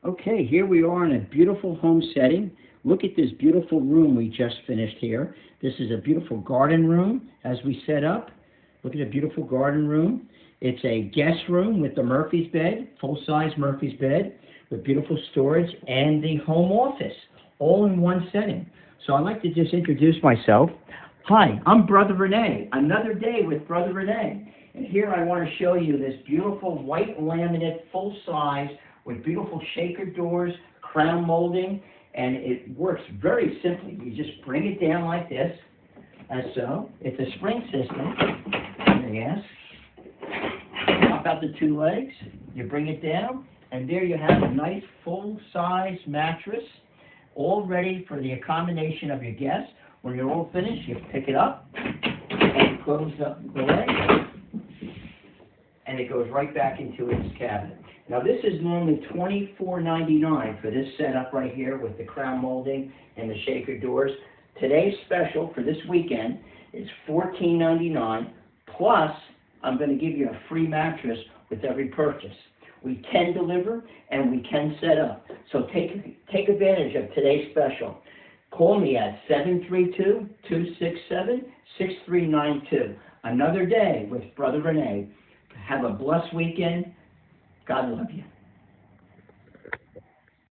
Okay, here we are in a beautiful home setting. Look at this beautiful room we just finished here. This is a beautiful garden room as we set up. Look at the beautiful garden room. It's a guest room with the Murphy's bed, full-size Murphy's bed, with beautiful storage and the home office, all in one setting. So I'd like to just introduce myself. Hi, I'm Brother Rene. Another day with Brother Rene. And here I want to show you this beautiful white laminate, full-size, with beautiful shaker doors, crown molding, and it works very simply. You just bring it down like this, as so. It's a spring system. Yes. Pop out the two legs. You bring it down, and there you have a nice full-size mattress, all ready for the accommodation of your guests. When you're all finished, you pick it up, and close up the leg, and it goes right back into its cabinet. Now this is normally $24.99 for this setup right here with the crown molding and the shaker doors. Today's special for this weekend is $14.99, plus I'm going to give you a free mattress with every purchase. We can deliver and we can set up. So take advantage of today's special. Call me at 732-267-6392. Another day with Brother Rene. Have a blessed weekend. God love you.